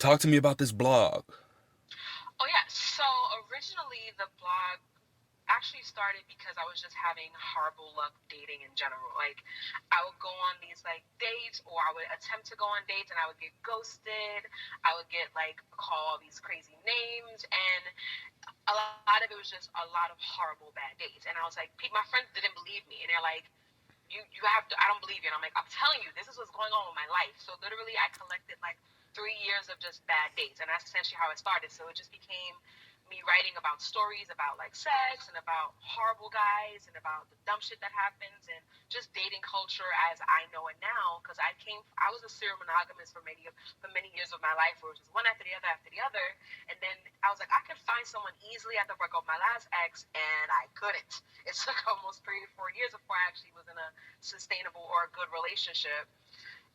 Talk to me about this blog. Oh yeah. So originally the blog actually started because I was just having horrible luck dating in general. Like I would go on these like dates or I would attempt to go on dates and I would get ghosted. I would get like call these crazy names and a lot of it was just a lot of horrible bad dates. And I was like, my friends didn't believe me and they're like, you have to, I don't believe you. And I'm like, I'm telling you, this is what's going on with my life. So literally I collected like 3 years of just bad dates, and that's essentially how it started. So it just became me writing about stories about like sex and about horrible guys and about the dumb shit that happens and just dating culture as I know it now. Because I was a serial monogamist for many years of my life, where it was just one after the other, and then I was like, I could find someone easily after I broke up with my last ex, and I couldn't. It took almost 3 to 4 years before I actually was in a sustainable or a good relationship,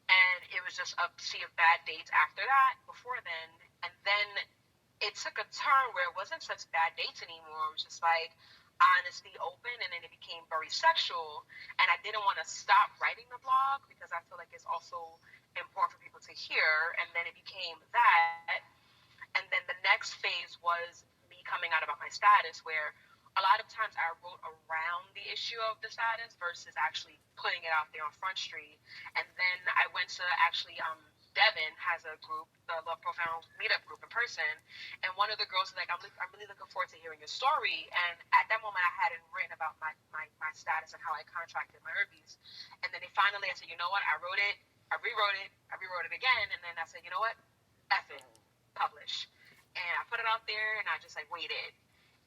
and it was just a sea of bad dates after that before then. And then it took a turn where it wasn't such bad dates anymore. It was just like honesty open, and then it became very sexual. And I didn't want to stop writing the blog because I feel like it's also important for people to hear. And then it became that. And then the next phase was me coming out about my status, where a lot of times I wrote around the issue of the status versus actually putting it out there on Front Street. And then I went to actually Devin has a group, the Love Profound meetup group in person, and one of the girls was like, I'm really looking forward to hearing your story. And at that moment, I hadn't written about my status and how I contracted my herpes. And then finally, I said, you know what? I rewrote it again, and then I said, you know what? F it, publish. And I put it out there, and I just like waited.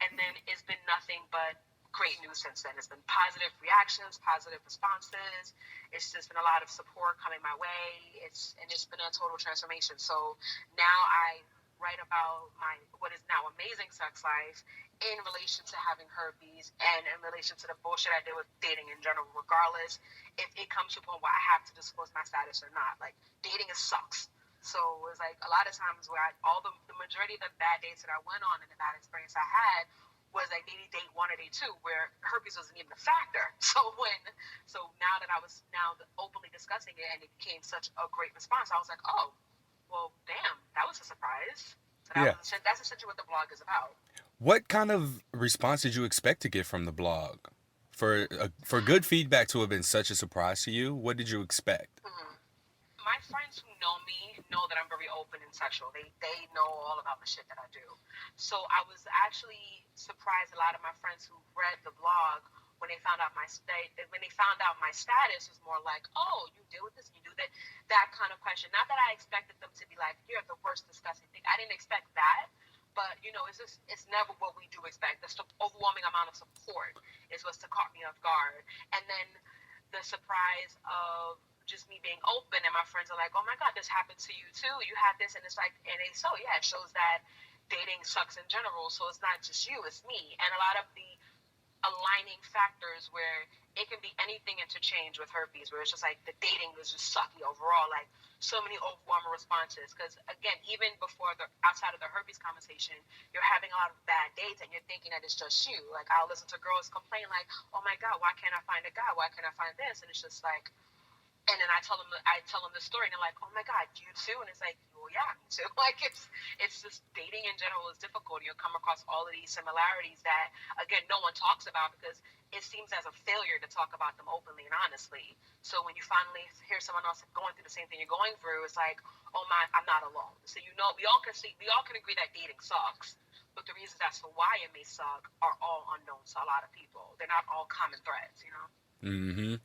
And then it's been nothing but great news since then. It's been positive reactions, positive responses. It's just been a lot of support coming my way. It's been a total transformation. So now I write about my what is now amazing sex life in relation to having herpes and in relation to the bullshit I did with dating in general, regardless if it comes to a point where I have to disclose my status or not. Like dating is sucks. So it was like a lot of times where all the majority of the bad dates that I went on and the bad experience I had was like maybe date one or date two, where herpes wasn't even a factor. So now that I was now openly discussing it and it became such a great response, I was like, oh, well, damn, that was a surprise. So Yeah. that's essentially what the blog is about. What kind of response did you expect to get from the blog? For good feedback to have been such a surprise to you, what did you expect? Mm-hmm. My friends who know me know that I'm very open and sexual. They know all about the shit that I do. So I was actually surprised. A lot of my friends who read the blog when they found out my status was more like, oh, you deal with this, you do that kind of question. Not that I expected them to be like, you're the worst disgusting thing. I didn't expect that. But it's never what we do expect. The overwhelming amount of support is what's to caught me off guard, and then the surprise of just me being open, and my friends are like, oh my god, this happened to you too, you had this, and it's like, and it's so yeah, it shows that dating sucks in general, so it's not just you, it's me. And a lot of the aligning factors where it can be anything interchange with herpes, where it's just like the dating was just sucky overall, like so many overwhelming responses. Because again, even before the outside of the herpes conversation, you're having a lot of bad dates and you're thinking that it's just you. Like I'll listen to girls complain like, oh my god, why can't I find a guy, why can't I find this, and it's just like, and then I tell them the story, and they're like, "Oh my god, you too?" And it's like, "Well, yeah, me too." Like it's just dating in general is difficult. You'll come across all of these similarities that again no one talks about because it seems as a failure to talk about them openly and honestly. So when you finally hear someone else going through the same thing you're going through, it's like, "Oh my, I'm not alone." So we all can agree that dating sucks. But the reasons as to why it may suck are all unknown to a lot of people. They're not all common threads. Hmm.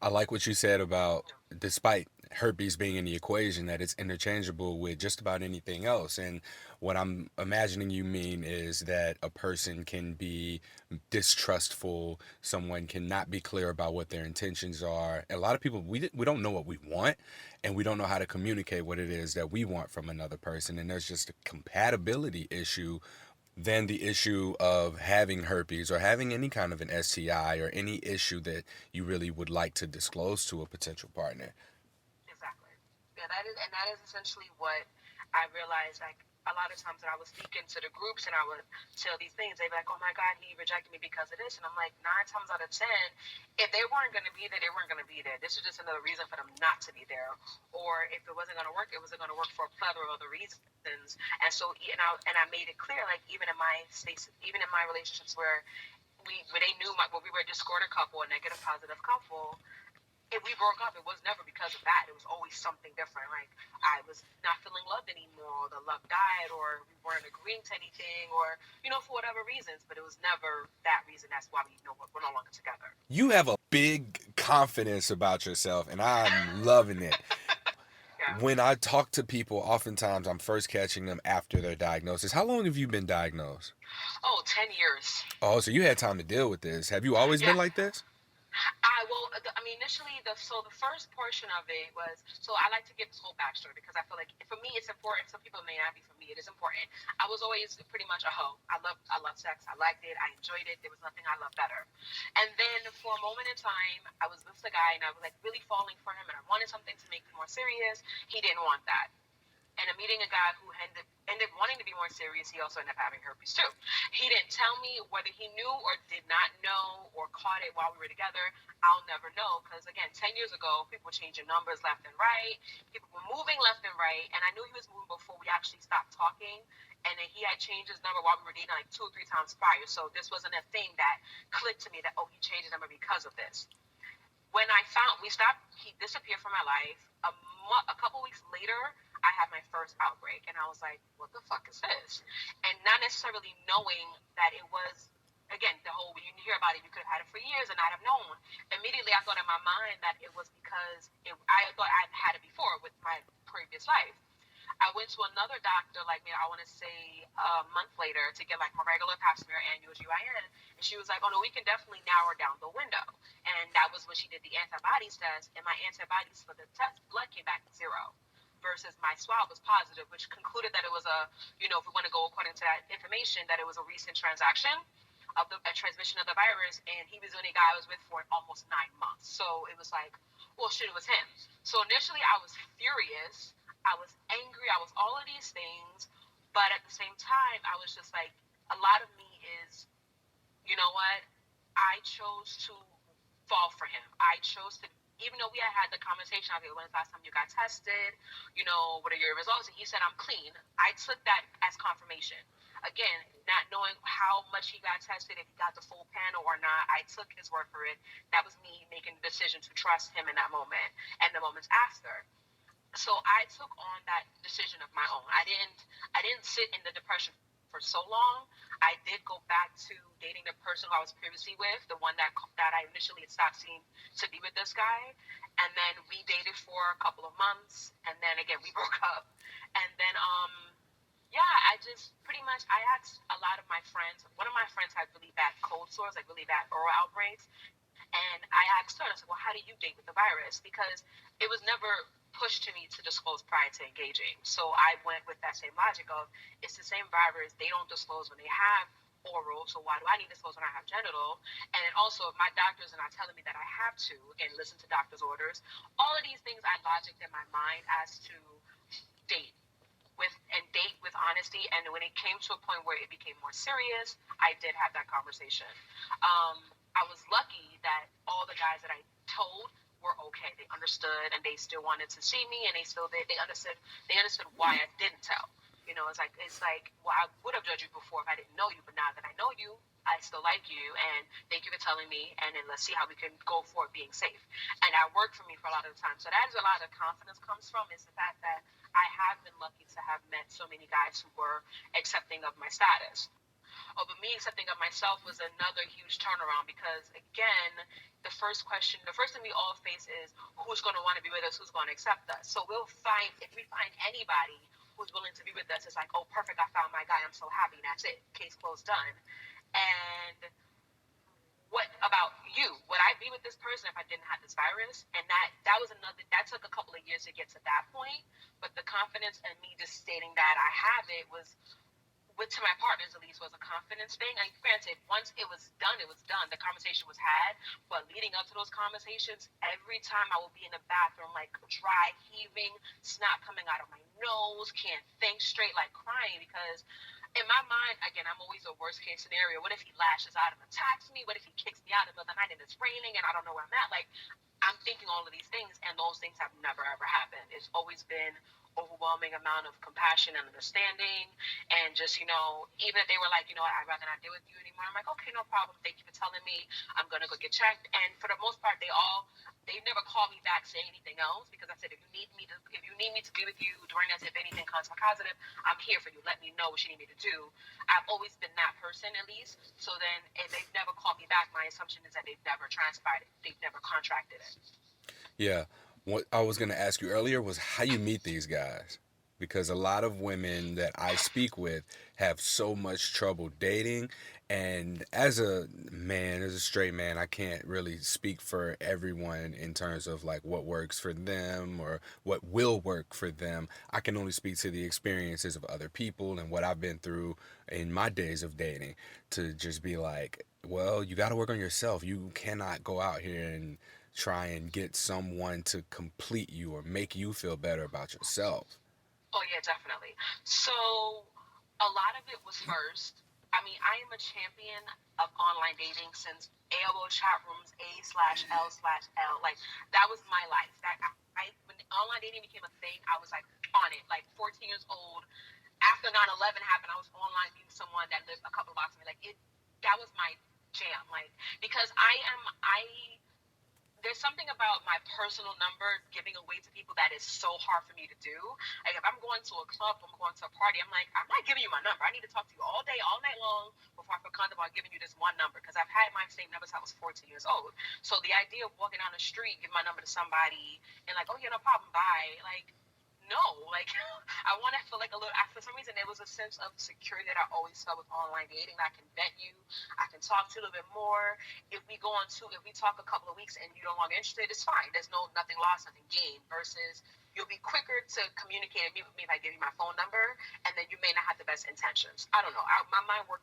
I like what you said about, despite herpes being in the equation, that it's interchangeable with just about anything else. And what I'm imagining you mean is that a person can be distrustful, someone can not be clear about what their intentions are. A lot of people, we don't know what we want, and we don't know how to communicate what it is that we want from another person. And there's just a compatibility issue than the issue of having herpes or having any kind of an STI or any issue that you really would like to disclose to a potential partner. Exactly. Yeah, that is essentially what I realized like a lot of times that I would speak into the groups and I would tell these things, they'd be like, "Oh my God, he rejected me because of this," and I'm like, 9 times out of 10, if they weren't going to be there, they weren't going to be there. This is just another reason for them not to be there. Or if it wasn't going to work, it wasn't going to work for a plethora of other reasons. And so, I made it clear, like even in my space, even in my relationships where they knew where we were a discordant couple, a negative positive couple, if we broke up, it was never because of that. It was always something different. Like I was not feeling loved anymore, or the love died, or we weren't agreeing to anything, or for whatever reasons. But it was never that reason. That's why we're no longer together. You have a big confidence about yourself, and I'm loving it. Yeah. When I talk to people, oftentimes I'm first catching them after their diagnosis. How long have you been diagnosed? Oh, 10 years. Oh, so you had time to deal with this. Have you always been Yeah. like this? I mean, initially, the first portion of it was, so I like to give this whole backstory because I feel like for me it's important. Some people may not be. For me, it is important. I was always pretty much a hoe. I love sex. I liked it. I enjoyed it. There was nothing I loved better. And then for a moment in time, I was with the guy and I was like really falling for him and I wanted something to make me more serious. He didn't want that. And I'm meeting a guy who ended wanting to be more serious. He also ended up having herpes too. He didn't tell me whether he knew or did not know or caught it while we were together. I'll never know because again, 10 years ago, people were changing numbers left and right. People were moving left and right, and I knew he was moving before we actually stopped talking. And then he had changed his number while we were dating like 2 or 3 times prior. So this wasn't a thing that clicked to me that he changed his number because of this. When I found we stopped, he disappeared from my life. A couple weeks later, I had my first outbreak, and I was like, "What the fuck is this?" And not necessarily knowing that it was. Again, the whole when you hear about it, you could have had it for years and not have known. Immediately, I thought in my mind that it was because I thought I'd had it before with my previous life. I went to another doctor, like me, I want to say a month later, to get like my regular pap smear annual GYN. And she was like, "Oh no, we can definitely narrow down the window." And that was when she did the antibodies test. And my antibodies for the test blood came back zero. Versus my swab was positive, which concluded that it was if we want to go according to that information, that it was a recent transaction of the transmission of the virus. And he was the only guy I was with for almost 9 months. So it was like, well, shit, it was him. So initially I was furious. I was angry. I was all of these things. But at the same time, I was just like, a lot of me is, you know what? I chose to fall for him. I chose to, even though we had the conversation, I was like, when's the last time you got tested? What are your results? And he said, I'm clean. I took that as confirmation. Again, not knowing how much he got tested, if he got the full panel or not, I took his word for it. That was me making the decision to trust him in that moment and the moments after. So I took on that decision of my own. I didn't sit in the depression for so long. I did go back to dating the person who I was previously with, the one that I initially had stopped seeing to be with this guy, and then we dated for a couple of months, and then again we broke up, and then yeah, I just pretty much I had a lot of my friends. One of my friends had really bad cold sores, like really bad oral outbreaks, and I asked her, and I said, "Well, how do you date with the virus?" Because it was never pushed to me to disclose prior to engaging. So I went with that same logic of it's the same virus. They don't disclose when they have oral, so why do I need to disclose when I have genital? And then also, if my doctors are not telling me that I have to, again, listen to doctor's orders. All of these things I logicked in my mind as to date date with honesty. And when it came to a point where it became more serious, I did have that conversation. I was lucky that all the guys that I told were okay. They understood and they still wanted to see me, and they understood why I didn't tell. It's like well, I would have judged you before if I didn't know you, but now that I know you, I still like you, and thank you for telling me. And then let's see how we can go forward being safe. And that worked for me for a lot of the time. So that is a lot of confidence comes from is the fact that I have been lucky to have met so many guys who were accepting of my status. Oh, but me accepting of myself was another huge turnaround because, again, the first thing we all face is who's going to want to be with us, who's going to accept us. So if we find anybody who's willing to be with us, it's like, oh, perfect, I found my guy, I'm so happy, and that's it, case closed, done. And what about you? Would I be with this person if I didn't have this virus? And that took a couple of years to get to that point. But the confidence in me just stating that I have it was with to my partners at least was a confidence thing. And granted, once it was done, it was done. The conversation was had. But leading up to those conversations, every time I would be in the bathroom, like dry heaving, snot coming out of my nose, can't think straight, like crying because in my mind, again, I'm always a worst case scenario. What if he lashes out and attacks me? What if he kicks me out in the middle of the night and it's raining and I don't know where I'm at? Like I'm thinking all of these things, and those things have never ever happened. It's always been overwhelming amount of compassion and understanding, and just even if they were like, I'd rather not deal with you anymore. I'm like, okay, no problem. Thank you for telling me. I'm gonna go get checked. And for the most part, they never called me back saying anything else because I said if you need me to be with you during this, if anything comes back positive, I'm here for you. Let me know what you need me to do. I've always been that person at least. So then if they've never called me back, my assumption is that they've never transpired it. They've never contracted it. Yeah. What I was going to ask you earlier was how you meet these guys. Because a lot of women that I speak with have so much trouble dating. And as a man, as a straight man, I can't really speak for everyone in terms of like what works for them or what will work for them. I can only speak to the experiences of other people and what I've been through in my days of dating to just be like, well, you got to work on yourself. You cannot go out here and try and get someone to complete you or make you feel better about yourself. Oh yeah, definitely. So a lot of it was first. I mean, I am a champion of online dating since AOL chat rooms A/L/L. Like that was my life. That I when online dating became a thing, I was like on it. Like 14 years old. After 9/11 happened, I was online meeting someone that lived a couple of blocks from me. Like it, that was my jam. Like because I there's something about my personal number giving away to people that is so hard for me to do. Like if I'm going to a club, I'm going to a party, I'm like, I'm not giving you my number. I need to talk to you all day, all night long before I feel comfortable about giving you this one number because I've had my same number since I was 14 years old. So the idea of walking down the street, giving my number to somebody and like, oh yeah, no problem, bye. Like no, like I want to feel like a little. For some reason, there was a sense of security that I always felt with online dating. I can vet you, I can talk to you a little bit more. If we talk a couple of weeks and you're no longer interested, it's fine. There's nothing lost, nothing gained. Versus you'll be quicker to communicate and meet with me if I give you my phone number, and then you may not have the best intentions. I don't know. My mind work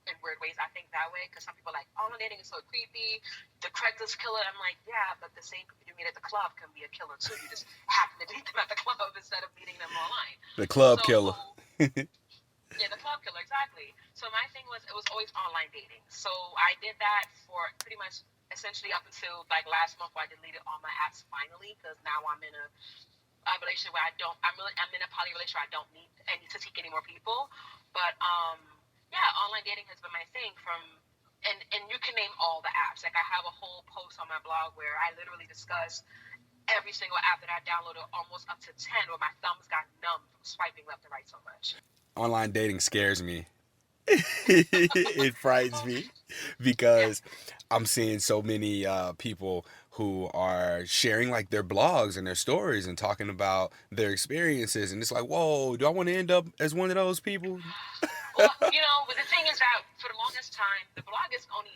in weird ways. I think that way because some people are like online dating is so creepy. The Craigslist killer. I'm like, yeah, but the same people you meet at the club can be a killer too. You just happen to meet them at the club instead of meeting them online. The club So killer. yeah, the club killer, exactly. So my thing was it was always online dating. So I did that for pretty much essentially up until like last month where I deleted all my apps finally because now I'm in a relationship where I'm in a poly relationship where I don't need any to seek any more people. But yeah, online dating has been my thing from and you can name all the apps. Like I have a whole post on my blog where I literally discuss every single app that I downloaded, almost up to 10, where my thumbs got numb from swiping left and right so much. Online dating scares me. It frightens me Yeah. because I'm seeing so many people who are sharing like their blogs and their stories and talking about their experiences, and it's like, whoa, do I want to end up as one of those people? Well, but the thing is that for the longest time, the blog is only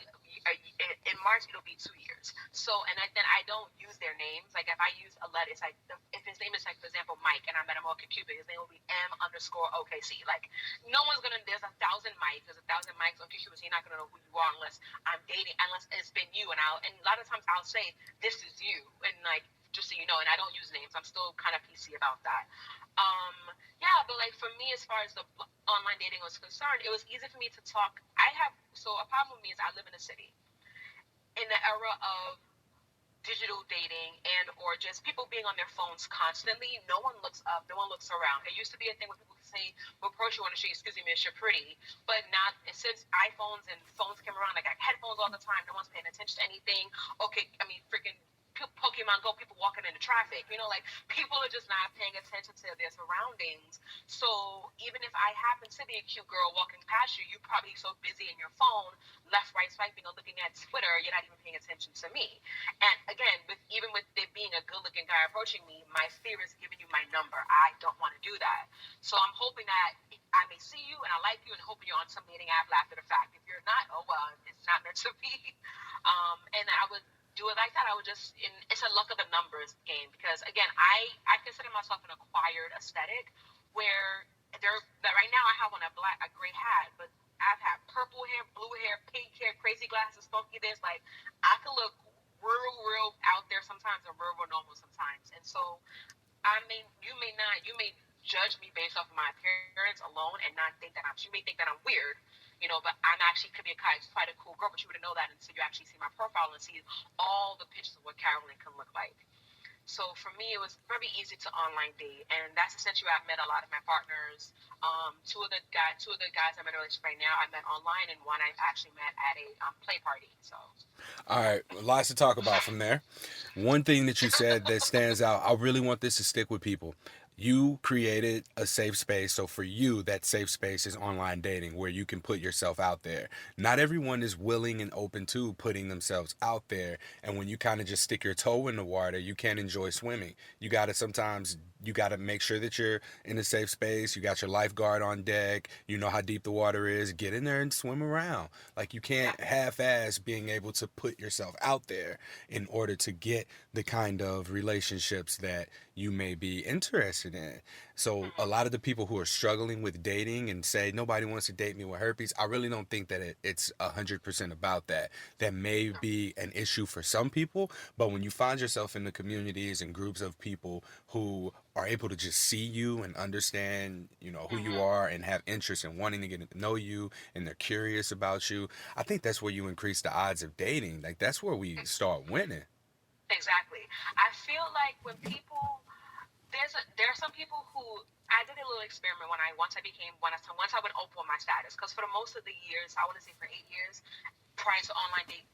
in March it'll be 2 years. So, then I don't use their names. Like if I use a letter, it's like if his name is like for example Mike, and I met him on Cupid, his name will be M_OKC. Like no one's gonna. There's 1,000 Mikes. There's 1,000 Mikes on Cupid. So you're not gonna know who you are unless I'm dating, unless it's been you. And a lot of times I'll say this is you, and like just so you know, and I don't use names. I'm still kind of PC about that. Um, yeah, but like for me, as far as the online dating was concerned, it was easy for me to talk. A problem with me is I live in a city in the era of digital dating and or just people being on their phones constantly. No one looks up, no one looks around. It used to be a thing where people could say, well, approach you on the street, excuse me, miss, you're pretty. But not since iPhones and phones came around, like I headphones all the time, no one's paying attention to anything. Okay, I mean freaking Pokemon Go, people walking into traffic. Like people are just not paying attention to their surroundings. So even if I happen to be a cute girl walking past you, you're probably so busy in your phone, left, right, swiping, or looking at Twitter, you're not even paying attention to me. And again, even with there being a good-looking guy approaching me, my fear is giving you my number. I don't want to do that. So I'm hoping that I may see you and I like you, and hoping you're on some dating app after the fact. If you're not, oh well, it's not meant to be. And I would do it like that. I would just, it's a luck of the numbers game because again, I consider myself an acquired aesthetic where there that right now I have on a gray hat crazy glasses, funky this. Like I could look real out there sometimes and real normal sometimes. And so I mean, you may judge me based off of my appearance alone and not think that you may think that I'm weird, but I'm actually could be quite a cool girl, but you wouldn't know that until you actually see my profile and see all the pictures of what Carolyn can look like. So for me, it was very easy to online date, and that's essentially where I met a lot of my partners. Two of the guys I'm in a relationship right now, I met online, and one I actually met at a play party. So All right, lots to talk about from there. One thing that you said that stands out, I really want this to stick with people. You created a safe space. So for you, that safe space is online dating where you can put yourself out there. Not everyone is willing and open to putting themselves out there. And when you kind of just stick your toe in the water, you can't enjoy swimming. You got to make sure that you're in a safe space. You got your lifeguard on deck. You know how deep the water is. Get in there and swim around. Like you yeah, can't half ass being able to put yourself out there in order to get the kind of relationships that you may be interested in. So a hmm lot of the people who are struggling with dating and say nobody wants to date me with herpes, I really don't think that it's 100% about that. That may be an issue for some people, but when you find yourself in the communities and groups of people who are able to just see you and understand, who you hmm are and have interest in wanting to get to know you and they're curious about you, I think that's where you increase the odds of dating. Like that's where we start winning. exactly. I feel like when people there are some people who I did a little experiment when once I went open with my status because for the most of the years I want to say for 8 years prior to online date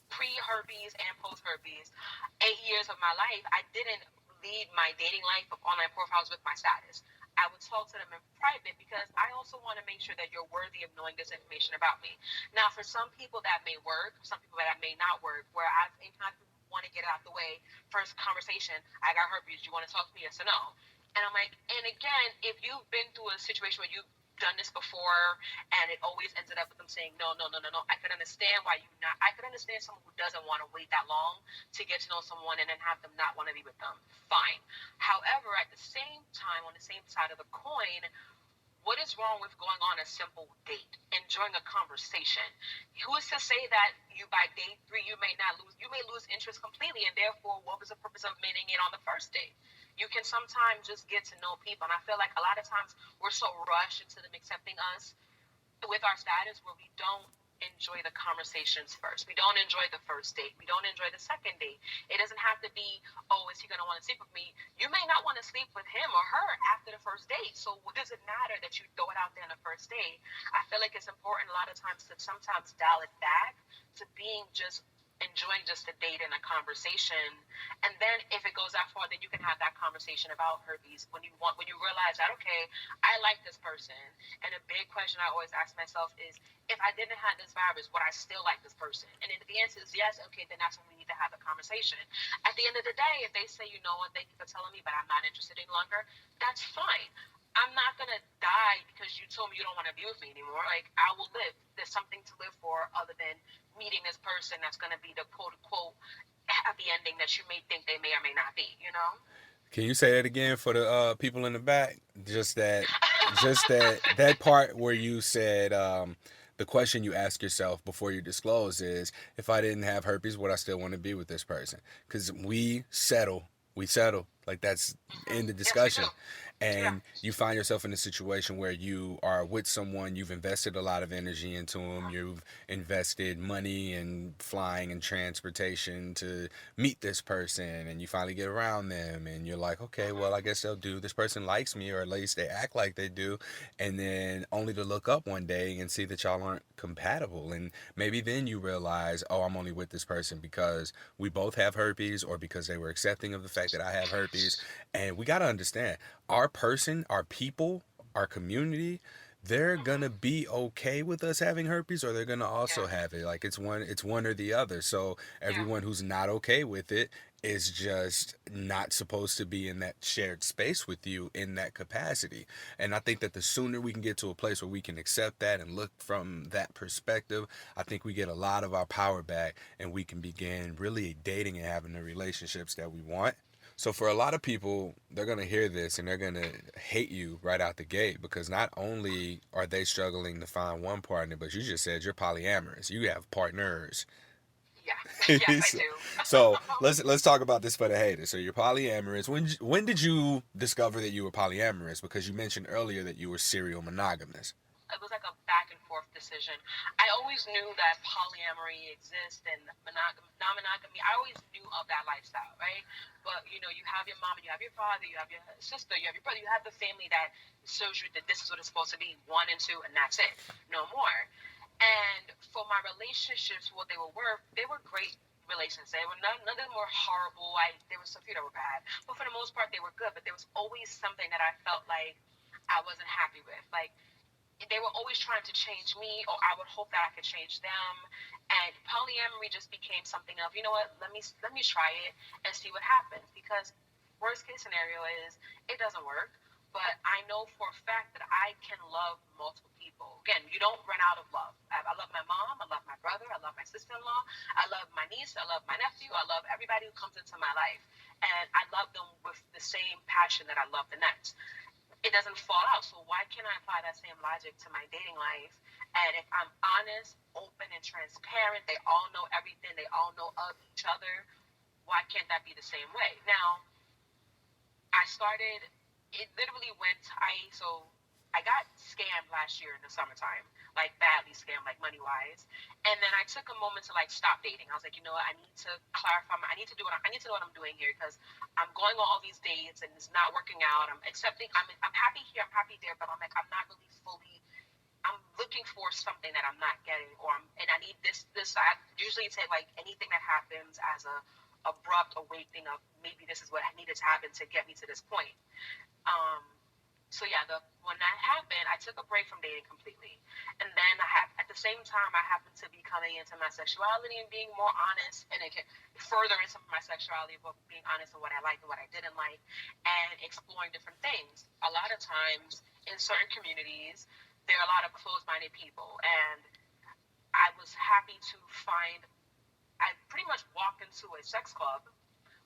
pre herpes and post herpes 8 years of my life I didn't lead my dating life of online profiles with my status. I would talk to them in private because I also want to make sure that you're worthy of knowing this information about me. Now, for some people that may work, some people that may not work, where I want to get it out the way. First conversation, I got herpes. Do you want to talk to me? Yes or no? And I'm like, and again, if you've been through a situation where you've done this before and it always ended up with them saying no, I could understand why you not I could understand someone who doesn't want to wait that long to get to know someone and then have them not want to be with them. Fine. However, at the same time, on the same side of the coin, what is wrong with going on a simple date, enjoying a conversation? Who is to say that you by date three you may lose interest completely, and therefore, what was the purpose of meeting it on the first date? You can sometimes just get to know people, and I feel like a lot of times we're so rushed into them accepting us with our status where we don't enjoy the conversations first. We don't enjoy the first date. We don't enjoy the second date. It doesn't have to be, oh, is he going to want to sleep with me? You may not want to sleep with him or her after the first date. So what does it matter that you throw it out there on the first date? I feel like it's important a lot of times to sometimes dial it back to being just enjoying just a date and a conversation, and then if it goes that far then you can have that conversation about herpes when you realize that okay, I like this person. And a big question I always ask myself is, if I didn't have this virus, would I still like this person? And if the answer is yes, okay, then that's when we need to have a conversation. At the end of the day, if they say, you know what, thank you for telling me, but I'm not interested any longer, that's fine. I'm not gonna die because you told me you don't want to be with me anymore. Like I will live. There's something to live for other than meeting this person that's gonna be the quote unquote happy ending that you may think they may or may not be. You know? Can you say that again for the people in the back? Just that part where you said the question you ask yourself before you disclose is, if I didn't have herpes, would I still want to be with this person? Because we settle like that's in the Yes, we do. discussion, Yeah. and you find yourself in a situation where you are with someone, you've invested a lot of energy into them, you've invested money and flying and transportation to meet this person, and you finally get around them and you're like, okay, well, I guess they'll do, this person likes me, or at least they act like they do, and then only to look up one day and see that y'all aren't compatible, and maybe then you realize, oh, I'm only with this person because we both have herpes, or because they were accepting of the fact that I have herpes. And we got to understand, our person, our people, our community, they're gonna be okay with us having herpes, or they're gonna also Yeah. have it. Like it's one or the other. So Yeah. everyone who's not okay with it is just not supposed to be in that shared space with you in that capacity. And I think that the sooner we can get to a place where we can accept that and look from that perspective, I think we get a lot of our power back and we can begin really dating and having the relationships that we want. So for a lot of people, they're going to hear this and they're going to hate you right out the gate because not only are they struggling to find one partner, but you just said you're polyamorous. You have partners. Yeah. Yes, I so, do. so let's talk about this for the haters. So you're polyamorous. When did you discover that you were polyamorous? Because you mentioned earlier that you were serial monogamous. It was like a back and forth decision. I always knew that polyamory exists and non-monogamy. I always knew of that lifestyle, right? But you have your mom and you have your father, you have your sister, you have your brother, you have the family that shows you that this is what it's supposed to be, one and two, and that's it, no more. And for my relationships, what they were great relations. They were none of them were horrible. There was a few that were bad, but for the most part, they were good. But there was always something that I felt like I wasn't happy with, like they were always trying to change me, or I would hope that I could change them. And polyamory just became something of, you know what, let me try it and see what happens. Because worst case scenario is it doesn't work, but I know for a fact that I can love multiple people. Again, you don't run out of love. I love my mom, I love my brother, I love my sister-in-law, I love my niece, I love my nephew, I love everybody who comes into my life, and I love them with the same passion that I love the next. It doesn't fall out. So why can't I apply that same logic to my dating life? And if I'm honest, open, and transparent, they all know everything, they all know of each other. Why can't that be the same way? Now, I started. It literally went. I got scammed last year in the summertime, like badly scammed, like money wise. And then I took a moment to like stop dating. I was like, you know what? I need to clarify. I need to do what I need to know what I'm doing here because I'm going on all these dates and it's not working out. I'm accepting. I'm happy here. I'm happy there, but I'm like I'm not really fully. I'm looking for something that I'm not getting, and I need this. I usually say like anything that happens as a abrupt awakening of maybe this is what needed to happen to get me to this point. Um, so yeah, when that happened, I took a break from dating completely, and then at the same time I happened to be coming into my sexuality and being more honest, and it further into my sexuality, but being honest on what I liked and what I didn't like, and exploring different things. A lot of times in certain communities, there are a lot of closed-minded people, and I was happy to find. I pretty much walked into a sex club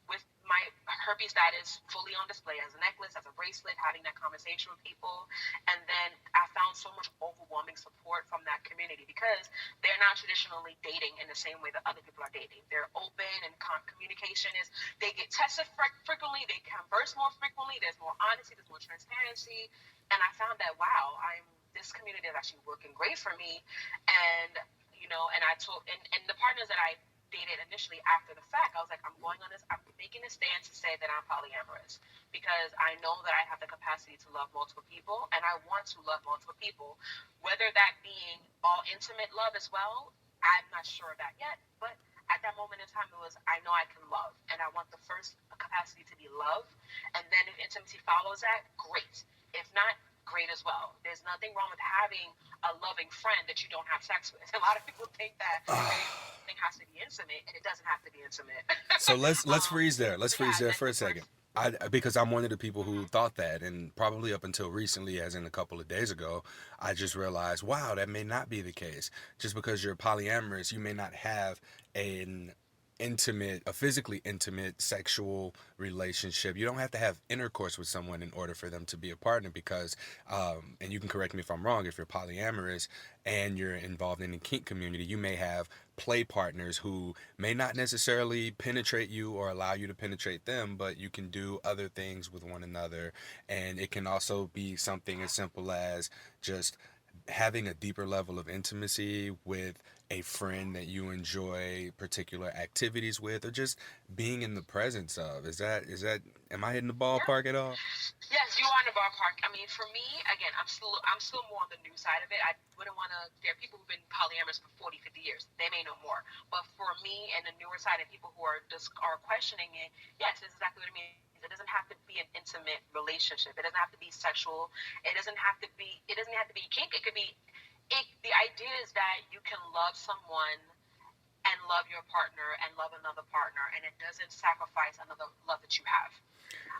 with my herpes status fully on display as a necklace, as a bracelet, having that conversation with people. And then I found so much overwhelming support from that community because they're not traditionally dating in the same way that other people are dating. They're open and communication is, they get tested frequently, they converse more frequently, there's more honesty, there's more transparency. And I found that, wow, this community is actually working great for me. And and I told, and the partners that I dated initially after the fact, I was like, I'm going on this, I'm making a stand to say that I'm polyamorous because I know that I have the capacity to love multiple people and I want to love multiple people, whether that being all intimate love as well. I'm not sure of that yet, but at that moment in time, it was, I know I can love and I want the first capacity to be love. And then if intimacy follows that, great. If not, great as well. There's nothing wrong with having a loving friend that you don't have sex with. A lot of people think that everything has to be intimate, and it doesn't have to be intimate. So let's freeze there. Let's So yeah, freeze there then for a the second. first. Because I'm one of the people who Mm-hmm. thought that, and probably up until recently, as in a couple of days ago, I just realized, wow, that may not be the case. Just because you're polyamorous, you may not have an a physically intimate sexual relationship. You don't have to have intercourse with someone in order for them to be a partner because, and you can correct me if I'm wrong, if you're polyamorous and you're involved in the kink community, you may have play partners who may not necessarily penetrate you or allow you to penetrate them, but you can do other things with one another. And it can also be something as simple as just having a deeper level of intimacy with a friend that you enjoy particular activities with or just being in the presence of. Is that am I hitting the Yeah. ballpark at all? Yes, you are in the ballpark. I mean, for me, again, I'm still more on the new side of it. I wouldn't want to. There are people who've been polyamorous for 40, 50 years. They may know more. But for me and the newer side and people who are questioning it, yes, it's exactly what it means. It doesn't have to be an intimate relationship. It doesn't have to be sexual. It doesn't have to be kink. It could be. The idea is that you can love someone and love your partner and love another partner, and it doesn't sacrifice another love that you have.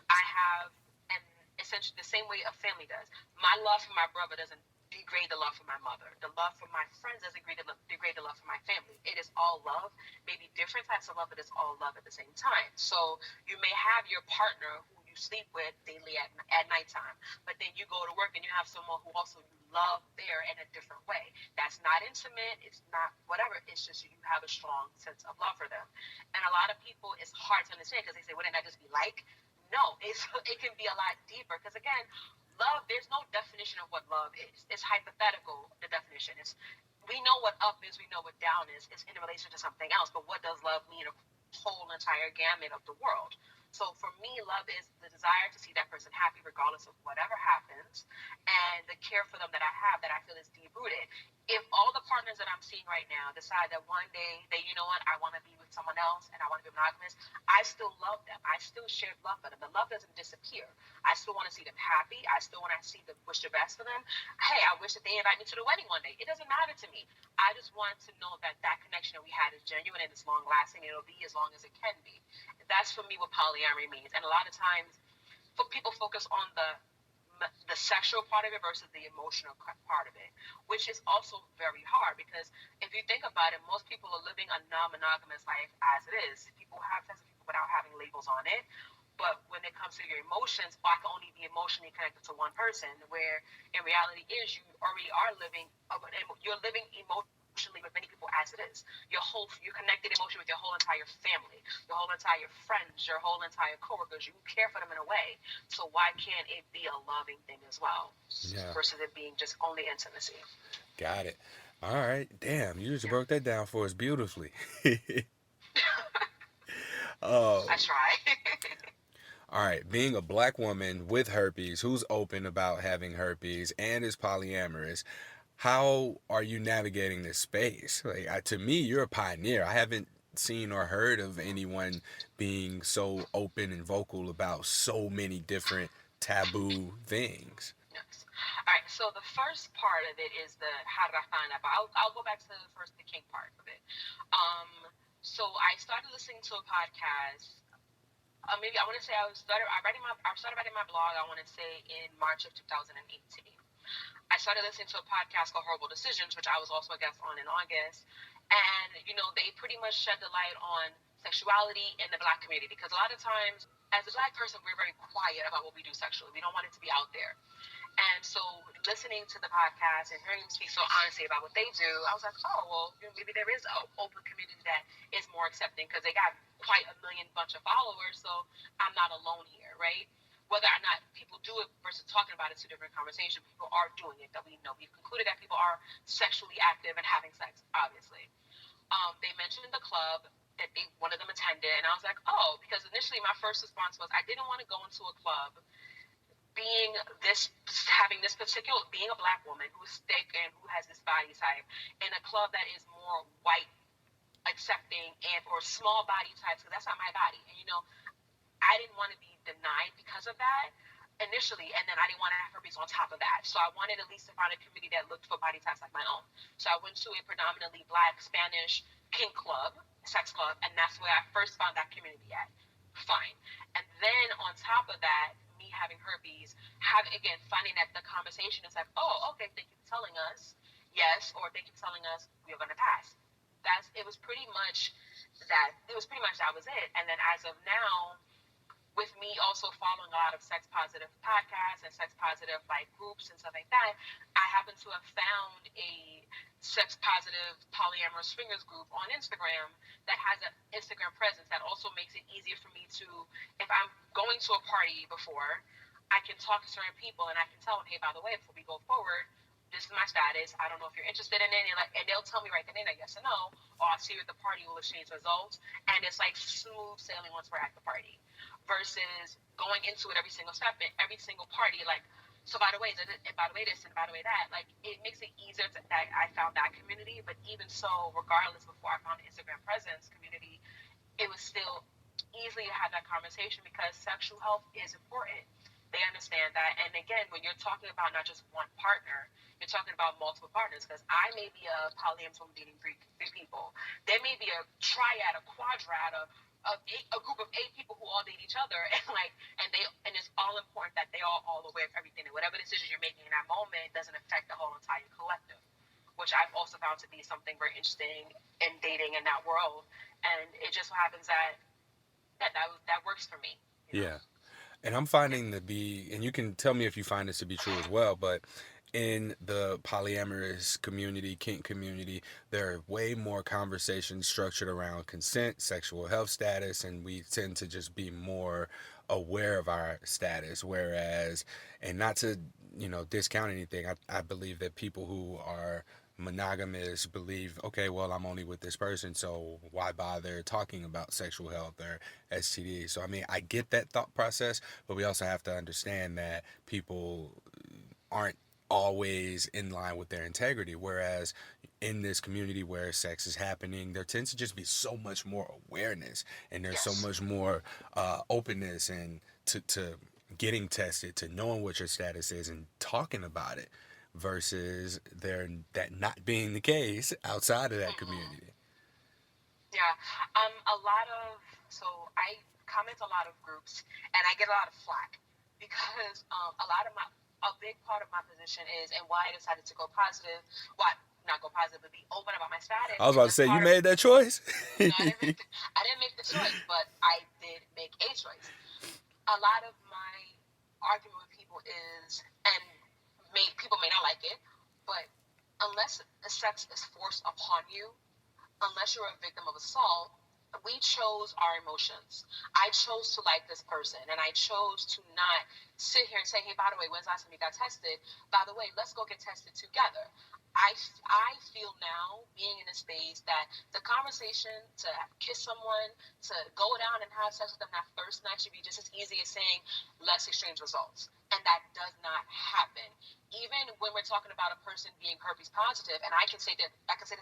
I have, and essentially the same way a family does. My love for my brother doesn't degrade the love for my mother. The love for my friends doesn't degrade the love for my family. It is all love, maybe different types of love, but it's all love at the same time. So you may have your partner who you sleep with daily at nighttime, but then you go to work and you have someone who also you love there in a different way. That's not intimate. It's not whatever. It's just you have a strong sense of love for them. And a lot of people, it's hard to understand because they say, wouldn't that just be like? No, it can be a lot deeper because again, love, there's no definition of what love is. It's hypothetical, the definition. It's we know what up is, we know what down is. It's in relation to something else. But what does love mean? A whole entire gamut of the world. So for me, love is the desire to see that person happy regardless of whatever happens, and the care for them that I have that I feel is deep rooted. If all the partners that I'm seeing right now decide that one day they, you know what, I want to be with someone else and I want to be monogamous, I still love them. I still share love for them. The love doesn't disappear. I still want to see them happy. I still want to see them wish the best for them. Hey, I wish that they invite me to the wedding one day. It doesn't matter to me. I just want to know that that connection that we had is genuine and it's long lasting. It'll be as long as it can be. That's for me what polyamory means. And a lot of times, people focus on the sexual part of it versus the emotional part of it, which is also very hard because if you think about it, most people are living a non-monogamous life as it is. People have sex with people without having labels on it. But when it comes to your emotions, I can only be emotionally connected to one person. Where in reality is you already are living, you're living emotionally with many people as it is. You're connected emotionally with your whole entire family, your whole entire friends, your whole entire coworkers. You care for them in a way. So why can't it be a loving thing as well, Yeah, versus it being just only intimacy? got it. All right, damn, you just Yeah, broke that down for us beautifully. I Oh, try. all right, being a black woman with herpes who's open about having herpes and is polyamorous, how are you navigating this space? Like, to me, you're a pioneer. I haven't seen or heard of anyone being so open and vocal about so many different taboo things. Yes. All right. So the first part of it is the how did I find that? But I'll go back to first the kink part of it. Um. So I started listening to a podcast. Maybe I want to say I started writing my blog. I want to say in March of 2018. I started listening to a podcast called Horrible Decisions, which I was also a guest on in August. And, they pretty much shed the light on sexuality in the black community. Because a lot of times, as a black person, we're very quiet about what we do sexually. We don't want it to be out there. And so listening to the podcast and hearing them speak so honestly about what they do, I was like, oh, well, maybe there is an open community that is more accepting because they got quite a million bunch of followers. So I'm not alone here, right? Whether or not people do it versus talking about it, it's a different conversation. People are doing it. That we know. We've concluded that people are sexually active and having sex, obviously. They mentioned the club that one of them attended, and I was like, oh, because initially my first response was I didn't want to go into a club being this having this particular being a black woman who's thick and who has this body type in a club that is more white accepting and or small body types because that's not my body. And I didn't want to be denied because of that initially, and then I didn't want to have herpes on top of that. So I wanted at least to find a community that looked for body types like my own. So I went to a predominantly black Spanish kink club, sex club, and that's where I first found that community at. Fine. And then on top of that, me having herpes, having again finding that the conversation is like, oh, okay, thank you for telling us yes, or thank you for telling us we're gonna pass. It was pretty much that was it. And then as of now, with me also following a lot of sex positive podcasts and sex positive like groups and stuff like that, I happen to have found a sex positive polyamorous swingers group on Instagram that has an Instagram presence that also makes it easier for me to, if I'm going to a party before, I can talk to certain people and I can tell them, hey, by the way, before we go forward, this is my status. I don't know if you're interested in it. And they'll tell me right then and there, yes or no. Or I'll see you at the party. We'll exchange results. And it's like smooth sailing once we're at the party versus going into it every single step and every single party like so by the way and by the way this and by the way that like it makes it easier that I found that community. But even so, regardless, before I found the Instagram presence community, it was still easily to have that conversation because sexual health is important. They understand that. And again, when you're talking about not just one partner, you're talking about multiple partners. Because I may be a polyamorous woman dating three people. There may be a triad, a quadrad, a a group of 8 people who all date each other, and like, and it's all important that they all aware of everything, and whatever decisions you're making in that moment doesn't affect the whole entire collective, which I've also found to be something very interesting in dating in that world. And it just so happens that that works for me, you know. Yeah. And I'm finding to be, and you can tell me if you find this to be true as well, but in the polyamorous community, kink community, there are way more conversations structured around consent, sexual health status, and we tend to just be more aware of our status. Whereas, and not to, discount anything, I believe that people who are monogamous believe, okay, well, I'm only with this person, so why bother talking about sexual health or STD? So, I mean, I get that thought process, but we also have to understand that people aren't always in line with their integrity. Whereas in this community where sex is happening, there tends to just be so much more awareness, and there's so Yes. much more openness and to getting tested, to knowing what your status is and talking about it, versus there that not being the case outside of that Mm-hmm. community. Yeah. A lot of so I comment a lot of groups, and I get a lot of flack because a lot of my a big part of my position is, and why I decided to go positive, why not go positive, but be open about my status I was is about to a say, you part of. made that choice. No, I didn't make the choice, but I did make a choice. A lot of my argument with people is, and people may not like it, but unless sex is forced upon you, unless you're a victim of assault, we chose our emotions. I chose to like this person, and I chose to not sit here and say, hey, by the way, when's the last time you got tested? By the way, let's go get tested together. I feel now, being in a space, that the conversation to kiss someone, to go down and have sex with them that first night should be just as easy as saying, let's exchange results. And that does not happen. Even when we're talking about a person being herpes positive, and I can say this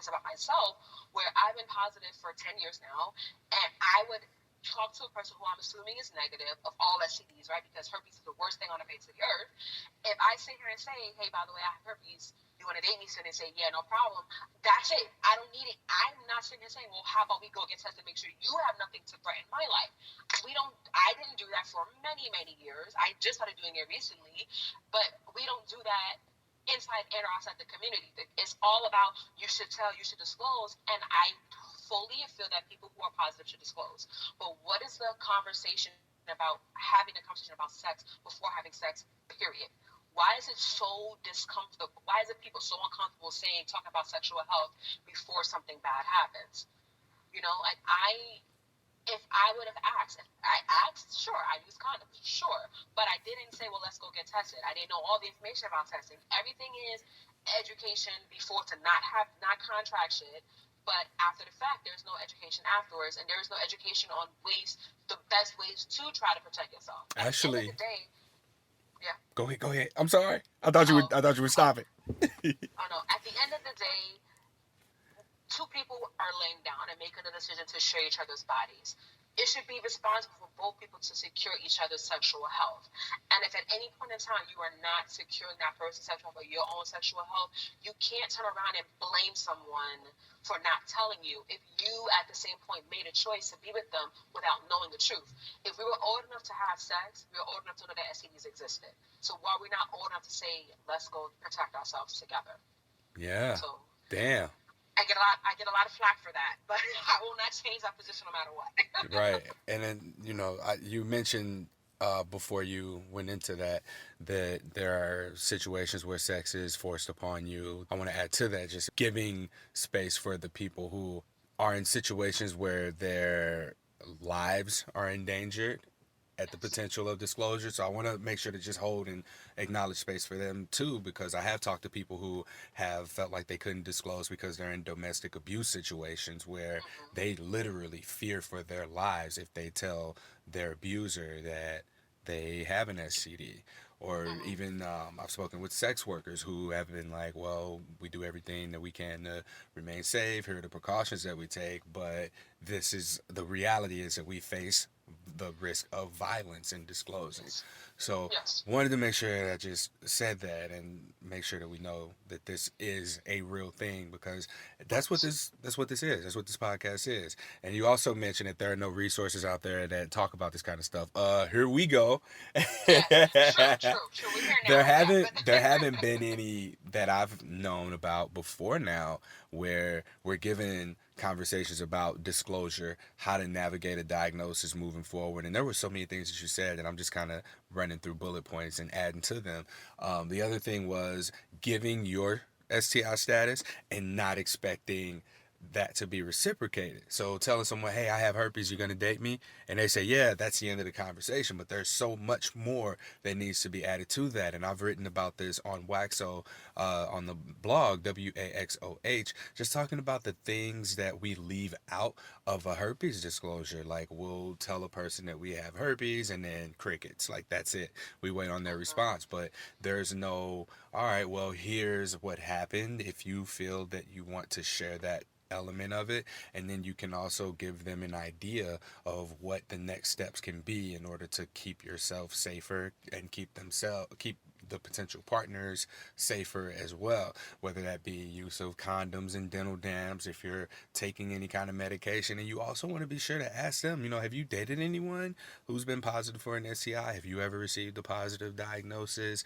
about myself, where I've been positive for 10 years now, and I would talk to a person who I'm assuming is negative of all STDs, right? Because herpes is the worst thing on the face of the earth. If I sit here and say, hey, by the way, I have herpes, you want to date me? So they say, yeah, no problem. That's it. I don't need it. I'm not sitting here saying, well, how about we go get tested, make sure you have nothing to threaten my life. I didn't do that for many, many years. I just started doing it recently, but we don't do that inside and outside the community. It's all about, you should tell, you should disclose, and I fully feel that people who are positive should disclose. But what is the conversation about having a conversation about sex before having sex, period? Why is it so discomfortable? Why is it people so uncomfortable saying, talking about sexual health before something bad happens? Like, if I would have asked, if I asked, sure, I use condoms, sure, but I didn't say, well, let's go get tested. I didn't know all the information about testing. Everything is education before, to not contract shit, but after the fact, there's no education afterwards, and there's no education on the best ways to try to protect yourself. At the end of Actually, the day, yeah. go ahead. Go ahead. I'm sorry. I thought you Oh, would. I thought you would stop it. oh no. At the end of the day, two people are laying down and making a decision to share each other's bodies. It should be responsible for both people to secure each other's sexual health. And if at any point in time you are not securing that person's sexual health or your own sexual health, you can't turn around and blame someone for not telling you if you at the same point made a choice to be with them without knowing the truth. If we were old enough to have sex, we were old enough to know that STDs existed. So why are we not old enough to say, let's go protect ourselves together? Yeah. So Damn. I get a lot of flack for that, but I will not change that position no matter what. Right. And then, you mentioned before you went into that, that there are situations where sex is forced upon you. I want to add to that, just giving space for the people who are in situations where their lives are endangered at the Yes. potential of disclosure. So I want to make sure to just hold and acknowledge space for them too, because I have talked to people who have felt like they couldn't disclose because they're in domestic abuse situations where Mm-hmm. they literally fear for their lives if they tell their abuser that they have an STD. Or Mm-hmm. even I've spoken with sex workers who have been like, well, we do everything that we can to remain safe. Here are the precautions that we take, but this is the reality is that we face the risk of violence in disclosing. Yes. So Yes. wanted to make sure that I just said that and make sure that we know that this is a real thing because Right. that's what this is. That's what this podcast is. And you also mentioned that there are no resources out there that talk about this kind of stuff. Here we go. Yeah. True. True. True. We're here now. Yeah. But There haven't been any that I've known about before now where we're given conversations about disclosure, how to navigate a diagnosis moving forward. And there were so many things that you said that I'm just kind of running through bullet points and adding to them. The other thing was giving your STI status and not expecting that to be reciprocated. So telling someone, hey, I have herpes, you're going to date me? And they say, yeah, that's the end of the conversation. But there's so much more that needs to be added to that. And I've written about this on Waxo, on the blog, WAXOH, just talking about the things that we leave out of a herpes disclosure. Like we'll tell a person that we have herpes and then crickets. Like that's it. We wait on their response. But there's no, all right, well, here's what happened. If you feel that you want to share that element of it, and then you can also give them an idea of what the next steps can be in order to keep yourself safer and keep the potential partners safer as well, whether that be use of condoms and dental dams if you're taking any kind of medication. And you also want to be sure to ask them, have you dated anyone who's been positive for an STI? Have you ever received a positive diagnosis?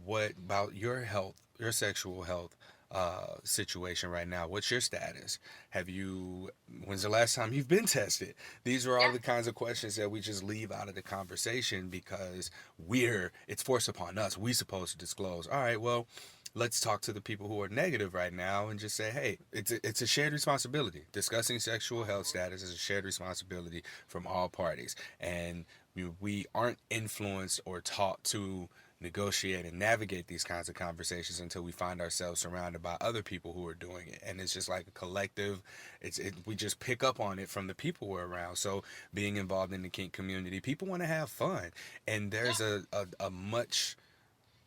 What about your health, your sexual health situation right now? What's your status? Have you, when's the last time you've been tested? These are all yeah. the kinds of questions that we just leave out of the conversation because it's forced upon us. We supposed to disclose. All right, well, let's talk to the people who are negative right now and just say, hey, it's a shared responsibility. Discussing sexual health Mhm. status is a shared responsibility from all parties. And we aren't influenced or taught to negotiate and navigate these kinds of conversations until we find ourselves surrounded by other people who are doing it, and it's just like a collective. We just pick up on it from the people we're around. So being involved in the kink community, people want to have fun, and Yeah. there's a much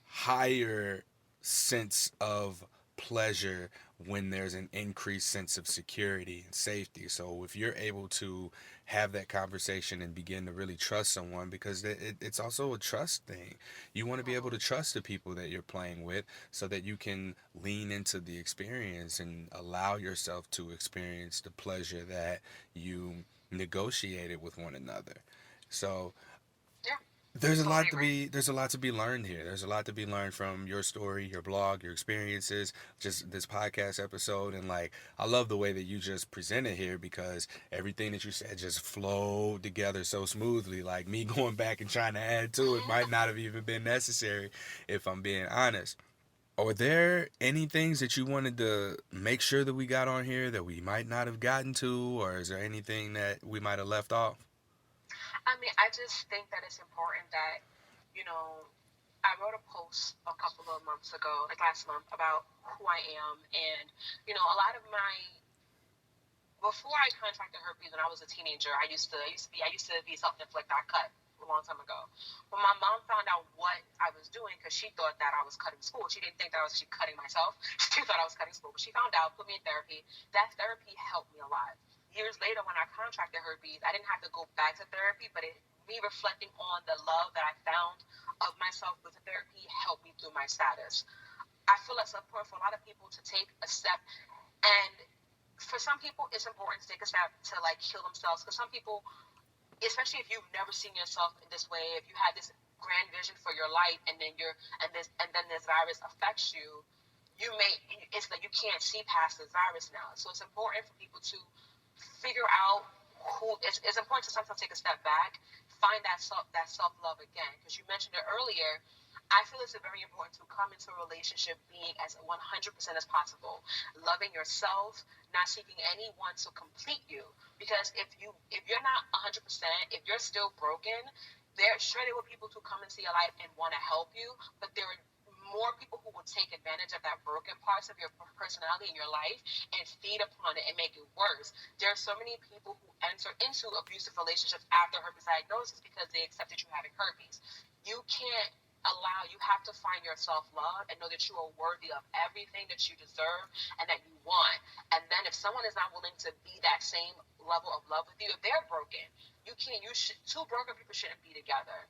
higher sense of pleasure when there's an increased sense of security and safety. So if you're able to have that conversation and begin to really trust someone, because it's also a trust thing. You want to be able to Mhm. trust the people that you're playing with so that you can lean into the experience and allow yourself to experience the pleasure that you negotiated with one another. So Yeah. Totally agree. there's a lot to be learned here. There's a lot to be learned from your story, your blog, your experiences, just this podcast episode. And like I love the way that you just presented here because everything that you said just flowed together so smoothly. Like me going back and trying to add to it might not have even been necessary if I'm being honest. Are there any things that you wanted to make sure that we got on here that we might not have gotten to, or is there anything that we might have left off? I mean, I just think that it's important that, you know, I wrote a post a couple of months ago, like last month, about who I am, and a lot of my before I contracted herpes when I was a teenager, I used to be self-inflicted. I cut a long time ago. When my mom found out what I was doing, because she thought that I was cutting school, she didn't think that I was actually cutting myself. She thought I was cutting school, but she found out, put me in therapy. That therapy helped me a lot. Years later, when I contracted herpes, I didn't have to go back to therapy, but me reflecting on the love that I found of myself with the therapy helped me through my status. I feel it's important for a lot of people to take a step, and for some people it's important to take a step to like heal themselves, because some people, especially if you've never seen yourself in this way, if you had this grand vision for your life, and then this virus affects you, it's like you can't see past this virus now. So it's important for people to figure out it's important to sometimes take a step back, find that self love again, because you mentioned it earlier. I feel it's very important to come into a relationship being as 100% as possible, loving yourself, not seeking anyone to complete you. Because if you're not 100%, if you're still broken, there will people who come into your life and want to help you, but there are more people who will take advantage of that broken parts of your personality in your life and feed upon it and make it worse. There are so many people who enter into abusive relationships after herpes diagnosis because they accepted you having herpes. You can't you have to find your self-love and know that you are worthy of everything that you deserve and that you want. And then if someone is not willing to be that same level of love with you, if they're broken, you can't. You should. Two broken people shouldn't be together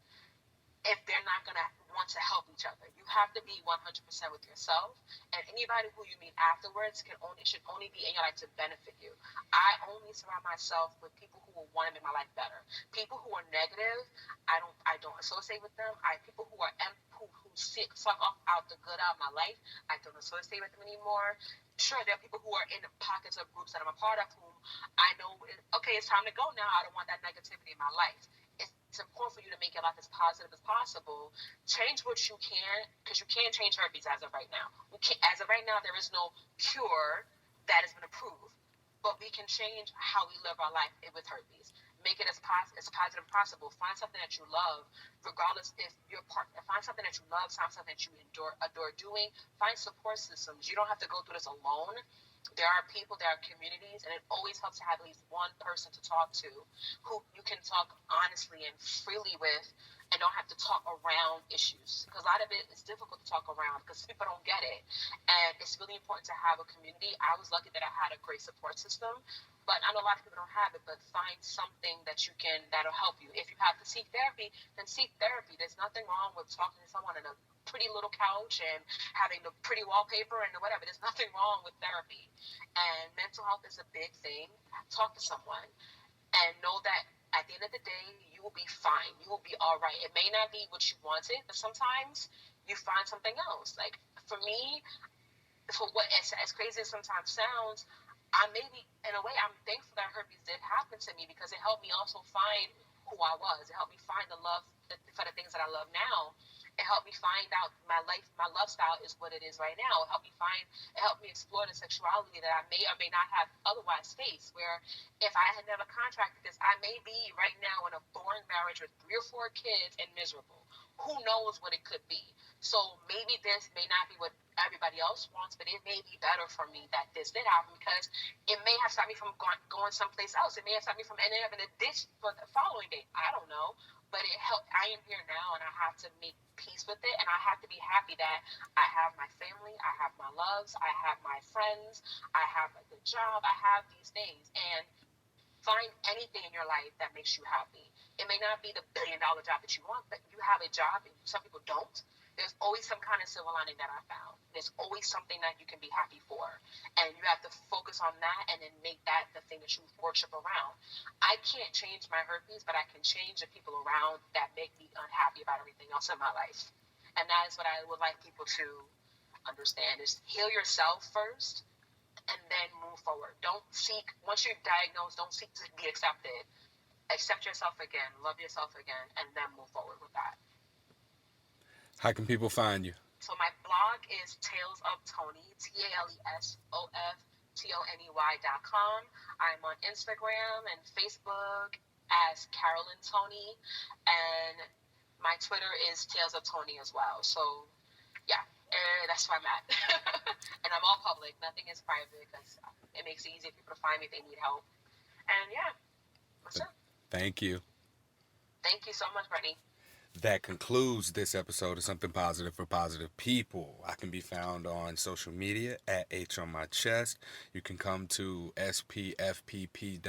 if they're not going to want to help each other. You have to be 100% with yourself, and anybody who you meet afterwards should only be in your life to benefit you. I only surround myself with people who will want to make my life better. People who are negative, I don't associate with them. People who are who suck off out the good out of my life, I don't associate with them anymore. Sure, there are people who are in the pockets of groups that I'm a part of whom I know, okay, it's time to go now. I don't want that negativity in my life. It's important for you to make your life as positive as possible. Change what you can, because you can't change herpes as of right now. As of right now, there is no cure that has been approved, but we can change how we live our life with herpes. Make it as positive as possible. Find something that you love, regardless if you're find something that you love, find something that you adore doing. Find support systems. You don't have to go through this alone. There are people, there are communities, and it always helps to have at least one person to talk to who you can talk honestly and freely with and don't have to talk around issues. Because a lot of it is difficult to talk around because people don't get it. And it's really important to have a community. I was lucky that I had a great support system, but I know a lot of people don't have it. But find something that'll help you. If you have to seek therapy, then seek therapy. There's nothing wrong with talking to someone in a pretty little couch and having the pretty wallpaper and whatever. There's nothing wrong with therapy. And mental health is a big thing. Talk to someone and know that at the end of the day, you will be fine. You will be all right. It may not be what you wanted, but sometimes you find something else. Like for me, for what as crazy as sometimes sounds, I maybe in a way I'm thankful that herpes did happen to me because it helped me also find who I was. It helped me find the love for the things that I love now. It helped me find out my love style is what it is right now. It helped me explore the sexuality that I may or may not have otherwise faced. Where if I had never contracted this, I may be right now in a boring marriage with 3 or 4 kids and miserable. Who knows what it could be? So maybe this may not be what everybody else wants, but it may be better for me that this did happen because it may have stopped me from going someplace else. It may have stopped me from ending up in a ditch for the following day. I don't know. But it helped. I am here now, and I have to make peace with it, and I have to be happy that I have my family, I have my loves, I have my friends, I have a good job, I have these things, and find anything in your life that makes you happy. It may not be the $1 billion job that you want, but you have a job, and some people don't. There's always some kind of silver lining that I found. There's always something that you can be happy for. And you have to focus on that and then make that the thing that you worship around. I can't change my herpes, but I can change the people around that make me unhappy about everything else in my life. And that is what I would like people to understand is heal yourself first and then move forward. Don't seek, once you're diagnosed, don't seek to be accepted. Accept yourself again, love yourself again, and then move forward with that. How can people find you? So my blog is Tales of Toney, TaleSoftony.com. I'm on Instagram and Facebook as Carolyn Toney, and my Twitter is Tales of Toney as well. So yeah, that's where I'm at. And I'm all public. Nothing is private because it makes it easy for people to find me if they need help. And yeah, that's it. Thank you. Thank you so much, Brittany. That concludes this episode of Something Positive for Positive People. I can be found on social media at H on my chest. You can come to spfpp.org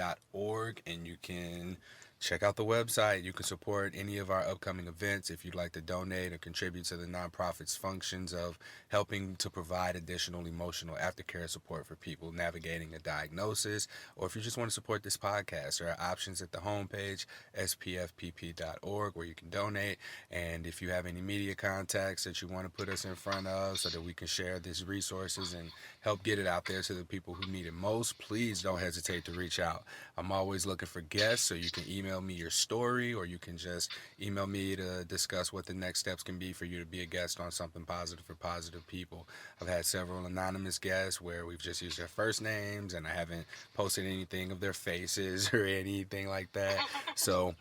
and you can check out the website. You can support any of our upcoming events if you'd like to donate or contribute to the nonprofit's functions of helping to provide additional emotional aftercare support for people navigating a diagnosis, or if you just want to support this podcast, there are options at the homepage, spfpp.org, where you can donate. And if you have any media contacts that you want to put us in front of so that we can share these resources and help get it out there to the people who need it most, please don't hesitate to reach out. I'm always looking for guests, so you can email me your story or you can just email me to discuss what the next steps can be for you to be a guest on Something Positive for Positive People. I've had several anonymous guests where we've just used their first names and I haven't posted anything of their faces or anything like that. So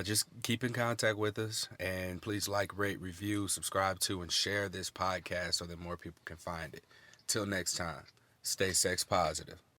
just keep in contact with us and please like, rate, review, subscribe to, and share this podcast so that more people can find it. Till next time, stay sex positive.